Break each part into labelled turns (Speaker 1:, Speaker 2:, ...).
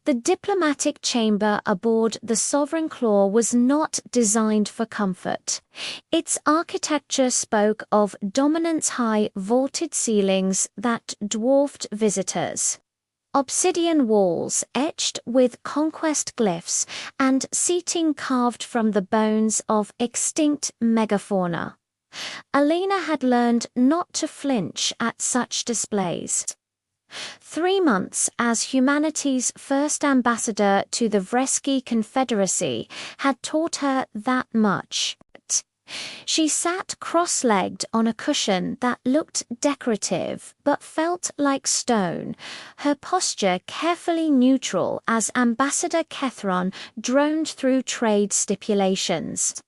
Speaker 1: The diplomatic chamber aboard the Sovereign Claw was not designed for comfort. Its architecture spoke of dominance, high vaulted ceilings that dwarfed visitors, obsidian walls etched with conquest glyphs, and seating carved from the bones of extinct megafauna. Alina had learned not to flinch at such displays. 3 months as humanity's first ambassador to the Vresky Confederacy had taught her that much. She sat cross-legged on a cushion that looked decorative but felt like stone, her posture carefully neutral as Ambassador Kethron droned through trade stipulations.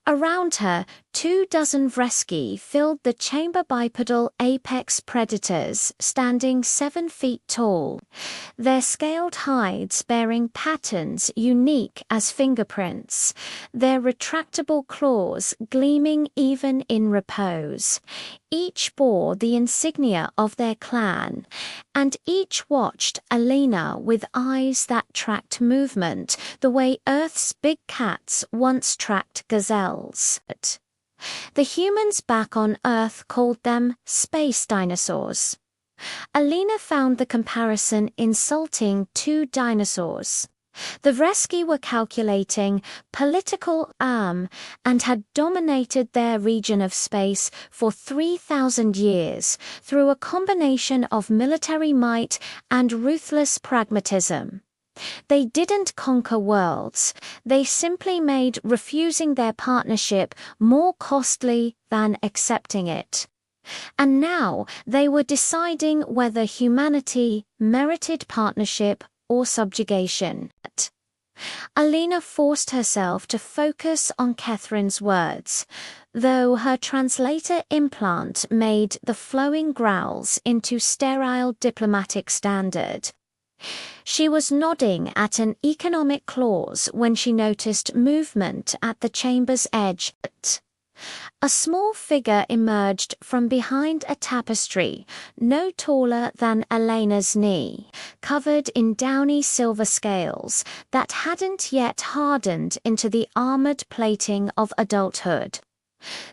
Speaker 1: Around her, 24 Vresky filled the chamber, bipedal apex predators standing 7 feet tall, their scaled hides bearing patterns unique as fingerprints, their retractable claws gleaming even in repose. Each bore the insignia of their clan, and each watched Alina with eyes that tracked movement the way Earth's big cats once tracked gazelles. The humans back on Earth called them space dinosaurs. Alina found the comparison insulting to dinosaurs. The Vresky were calculating political and had dominated their region of space for 3,000 years through a combination of military might and ruthless pragmatism. They didn't conquer worlds, they simply made refusing their partnership more costly than accepting it. And now they were deciding whether humanity merited partnership or subjugation. Alina forced herself to focus on Catherine's words, though her translator implant made the flowing growls into sterile diplomatic standard. She was nodding at an economic clause when she noticed movement at the chamber's edge. A small figure emerged from behind a tapestry, no taller than Elena's knee, covered in downy silver scales that hadn't yet hardened into the armored plating of adulthood.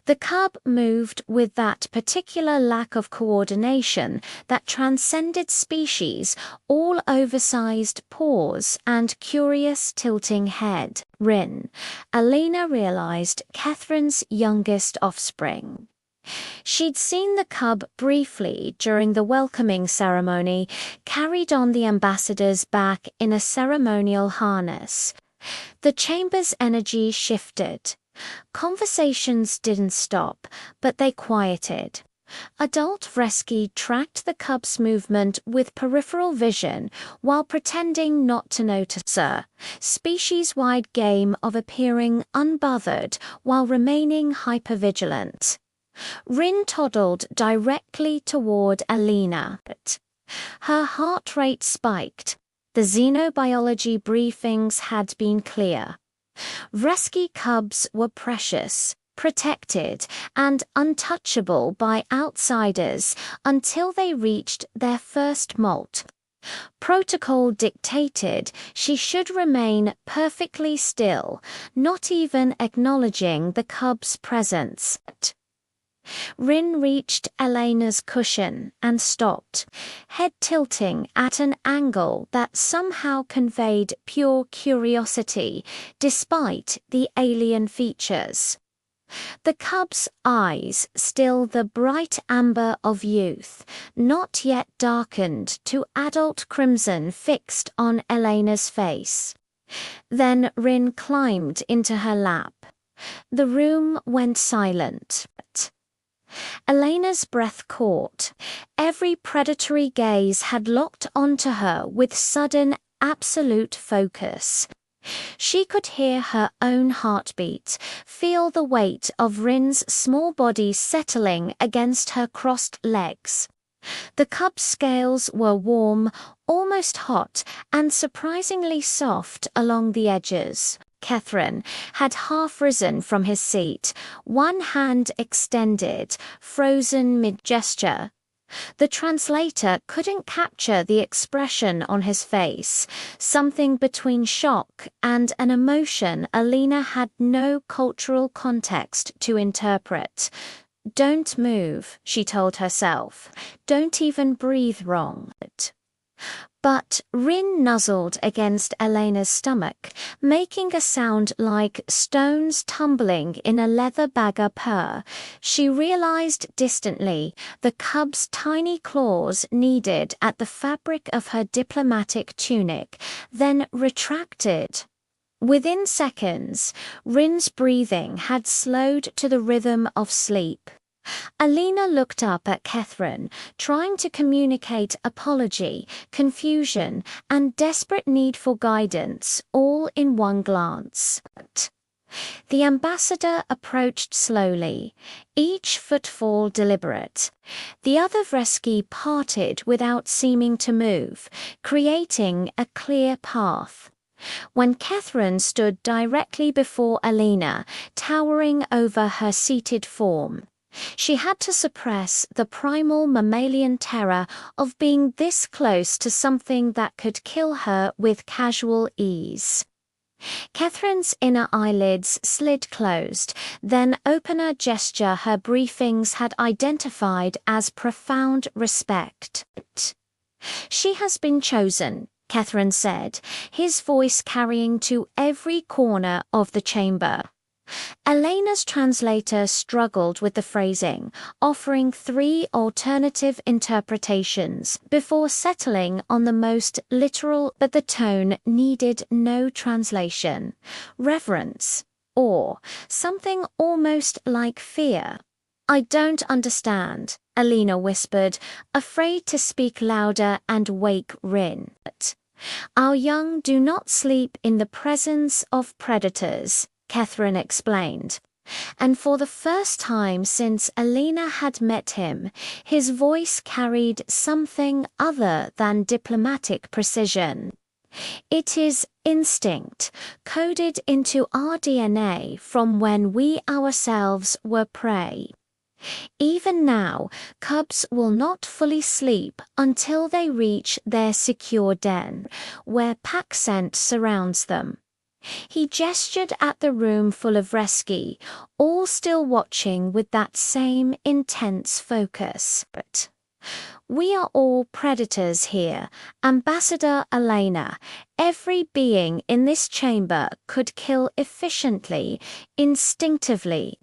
Speaker 1: The cub moved with that particular lack of coordination that transcended species, all oversized paws and curious tilting head. Rin, Alina realized Catherine's youngest offspring. She'd seen the cub briefly during the welcoming ceremony, carried on the ambassador's back in a ceremonial harness. The chamber's energy shifted. Conversations didn't stop, but they quieted. Adult Vresky tracked the cub's movement with peripheral vision while pretending not to notice her, species-wide game of appearing unbothered while remaining hypervigilant. Rin toddled directly toward Alina. Her heart rate spiked. The xenobiology briefings had been clear. Vresky cubs were precious, protected, and untouchable by outsiders until they reached their first molt. Protocol dictated she should remain perfectly still, not even acknowledging the cub's presence. Rin reached Elena's cushion and stopped, head tilting at an angle that somehow conveyed pure curiosity, despite the alien features. The cub's eyes, still the bright amber of youth, not yet darkened to adult crimson, fixed on Elena's face. Then Rin climbed into her lap. The room went silent. Elena's breath caught. Every predatory gaze had locked onto her with sudden, absolute focus. She could hear her own heartbeat, feel the weight of Rin's small body settling against her crossed legs. The cub's scales were warm, almost hot, and surprisingly soft along the edges. Catherine had half risen from his seat, one hand extended, frozen mid-gesture. The translator couldn't capture the expression on his face, something between shock and an emotion Alina had no cultural context to interpret. "Don't move," she told herself. "Don't even breathe wrong." But Rin nuzzled against Elena's stomach, making a sound like stones tumbling in a leather bagger purr. She realized distantly the cub's tiny claws kneaded at the fabric of her diplomatic tunic, then retracted. Within seconds, Rin's breathing had slowed to the rhythm of sleep. Alina looked up at Catherine, trying to communicate apology, confusion, and desperate need for guidance, all in one glance. The ambassador approached slowly, each footfall deliberate. The other Vresky parted without seeming to move, creating a clear path. When Catherine stood directly before Alina, towering over her seated form, she had to suppress the primal mammalian terror of being this close to something that could kill her with casual ease. Catherine's inner eyelids slid closed, then opener gesture her briefings had identified as profound respect. "She has been chosen," Catherine said, his voice carrying to every corner of the chamber. Elena's translator struggled with the phrasing, offering 3 alternative interpretations before settling on the most literal, but the tone needed no translation. "Reverence," or something almost like fear. "I don't understand," Alina whispered, afraid to speak louder and wake Rin. "Our young do not sleep in the presence of predators," Catherine explained. And for the first time since Alina had met him, his voice carried something other than diplomatic precision. "It is instinct, coded into our DNA from when we ourselves were prey. Even now, cubs will not fully sleep until they reach their secure den, where pack scent surrounds them." He gestured at the room full of Vresky, all still watching with that same intense focus. "But we are all predators here, Ambassador Elena. Every being in this chamber could kill efficiently, instinctively.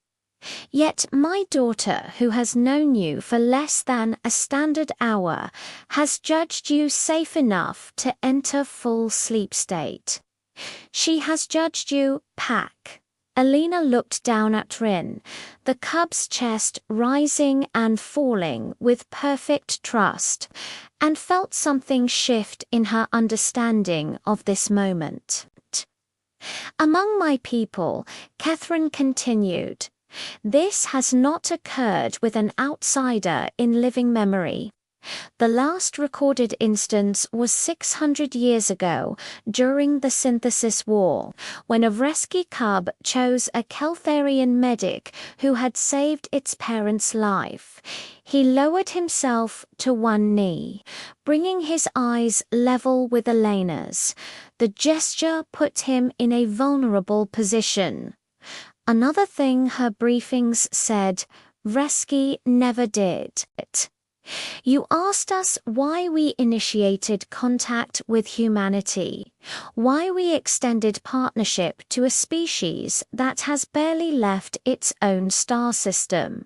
Speaker 1: Yet my daughter, who has known you for less than a standard hour, has judged you safe enough to enter full sleep state. She has judged you pack." Alina looked down at Rin, the cub's chest rising and falling with perfect trust, and felt something shift in her understanding of this moment. "Among my people," Catherine continued, "this has not occurred with an outsider in living memory. The last recorded instance was 600 years ago, during the Synthesis War, when a Vresky cub chose a Keltharian medic who had saved its parent's life. He lowered himself to one knee, bringing his eyes level with Elena's. The gesture put him in a vulnerable position. Another thing her briefings said, Vresky never did. You asked us why we initiated contact with humanity, why we extended partnership to a species that has barely left its own star system."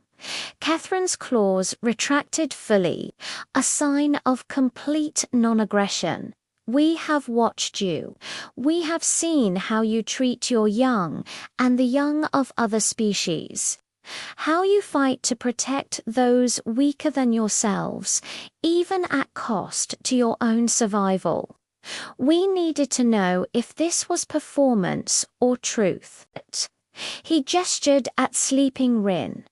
Speaker 1: Catherine's claws retracted fully, a sign of complete non-aggression. "We have watched you. We have seen how you treat your young and the young of other species. How you fight to protect those weaker than yourselves, even at cost to your own survival. We needed to know if this was performance or truth." He gestured at sleeping Rin.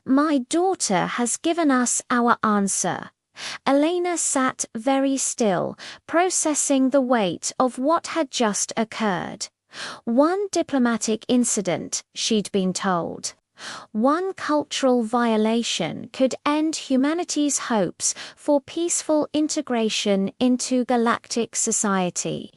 Speaker 1: "My daughter has given us our answer." Elena sat very still, processing the weight of what had just occurred. One diplomatic incident, she'd been told. One cultural violation could end humanity's hopes for peaceful integration into galactic society.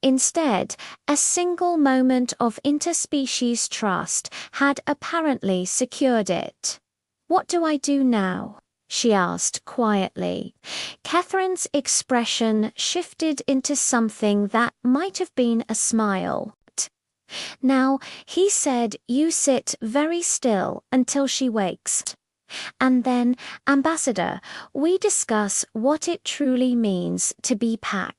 Speaker 1: Instead, a single moment of interspecies trust had apparently secured it. "What do I do now?" she asked quietly. Catherine's expression shifted into something that might have been a smile. "Now," he said, "you sit very still until she wakes. And then, Ambassador, we discuss what it truly means to be Pac."